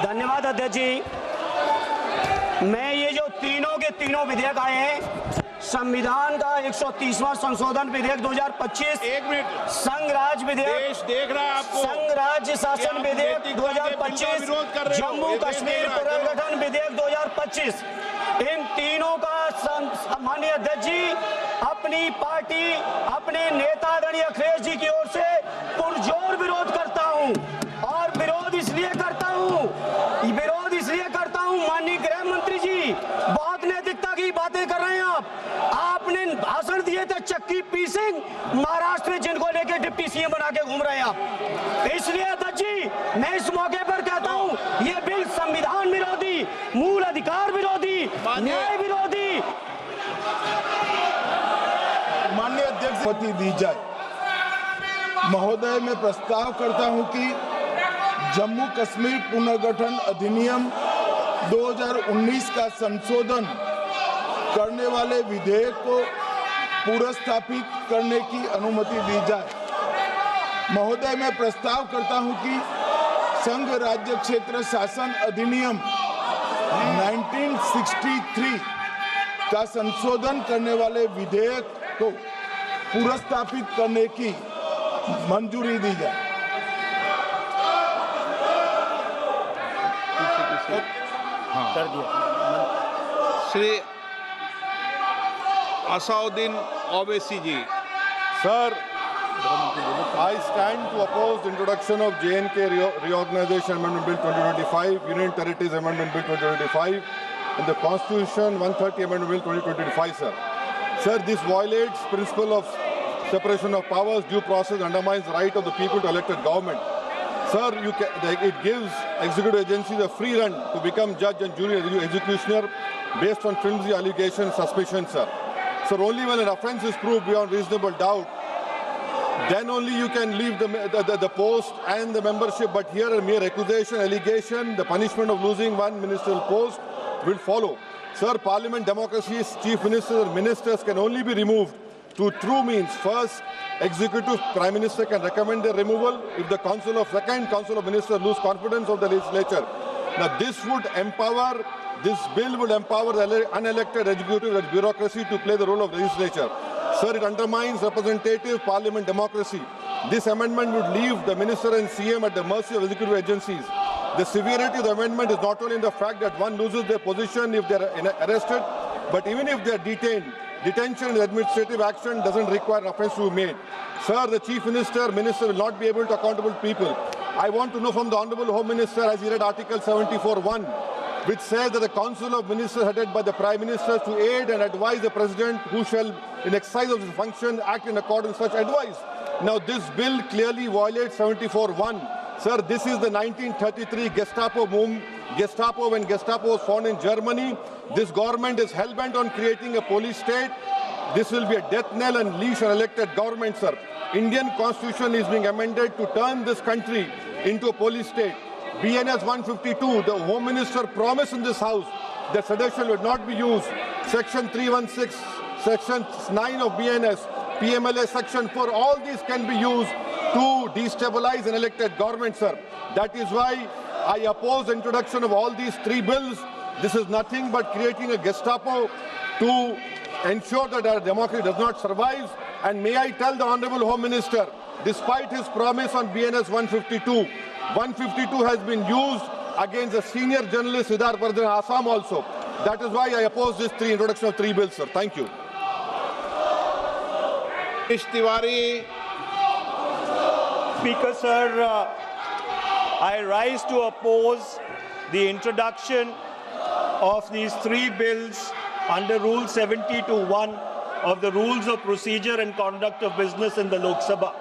धन्यवाद अध्यक्ष जी। मैं ये जो तीनों के तीनों विधेयक आए हैं, संविधान का 130वां संशोधन विधेयक 2025, एक मिनट, संघ राज्य विधेयक, देश देख रहा है आपको, संघ राज्य शासन विधेयक 2025, जम्मू कश्मीर पुनर्गठन विधेयक 2025, इन तीनों का माननीय अध्यक्ष जी अपनी पार्टी, अपने नेता आदरणीय अखिलेश जी की ओर से पुरजोर विरोध करता हूं। और विरोध इसलिए करता हूं, माननीय गृह मंत्री जी बहुत नैतिकता की बातें कर रहे हैं आपने भाषण दिए थे चक्की पी सिंह महाराष्ट्र में, जिनको लेके डिप्टी सीएम बना के घूम रहे हैं आप। इसलिए अध्यक्ष जी मैं इस मौके पर कहता हूं ये बिल संविधान विरोधी, मूल अधिकार विरोधी, न्याय विरोधी। माननीय अध्यक्ष दी जाए। महोदय, मैं प्रस्ताव करता हूं कि जम्मू कश्मीर पुनर्गठन अधिनियम 2019 का संशोधन करने वाले विधेयक को पुनर्स्थापित करने की अनुमति दी जाए। महोदय, मैं प्रस्ताव करता हूं कि संघ राज्य क्षेत्र शासन अधिनियम 1963 का संशोधन करने वाले विधेयक को पुनर्स्थापित करने की मंजूरी दी जाए। कर दिया। श्री असाउद्दीन ओवैसी जी। Sir, I stand to oppose the introduction of J&K Reorganization Amendment Bill 2025, Union Territories Amendment Bill 2025, and the Constitution 130 Amendment Bill 2025, sir. Sir, this violates principle of separation of powers, due process, undermines the right of the people to elect a government. Sir, it gives executive agencies a free run to become judge and jury executioner based on flimsy allegations, suspicions, sir. Sir, only when an offence is proved beyond reasonable doubt, then only you can leave the post and the membership. But here a mere accusation, allegation, the punishment of losing one ministerial post will follow. Sir, parliament democracy's chief ministers and ministers can only be removed through true means. First, executive prime minister can recommend their removal if the council of ministers lose confidence of the legislature. Now this bill would empower the unelected executive bureaucracy to play the role of legislature. Sir, it undermines representative parliament democracy. This amendment would leave the minister and CM at the mercy of executive agencies. The severity of the amendment is not only in the fact that one loses their position if they are arrested, but even if they are detained. Detention and administrative action doesn't require offence to be made. Sir, the chief minister will not be able to accountable people. I want to know from the Honourable Home Minister, as he read Article 74(1), which says that the Council of Ministers headed by the Prime Minister to aid and advise the President, who shall, in exercise of his function, act in accordance with such advice. Now, this bill clearly violates 74(1). Sir, this is the 1933 Gestapo when Gestapo was found in Germany. This government is hell-bent on creating a police state. This will be a death knell and leash an elected government, sir. Indian constitution is being amended to turn this country into a police state. BNS 152, the Home Minister promised in this House that sedition would not be used. Section 316, Section 9 of BNS, PMLA Section 4, all these can be used to destabilize an elected government, sir. That is why I oppose the introduction of all these three bills. This is nothing but creating a Gestapo to ensure that our democracy does not survive. And may I tell the Honourable Home Minister, despite his promise on BNS 152 has been used against a senior journalist, Siddharth Vardhan, Assam also. That is why I oppose this introduction of three bills, sir. Thank you. Tiwari. Speaker, sir, I rise to oppose the introduction of these three bills under Rule 70(1) of the Rules of Procedure and Conduct of Business in the Lok Sabha.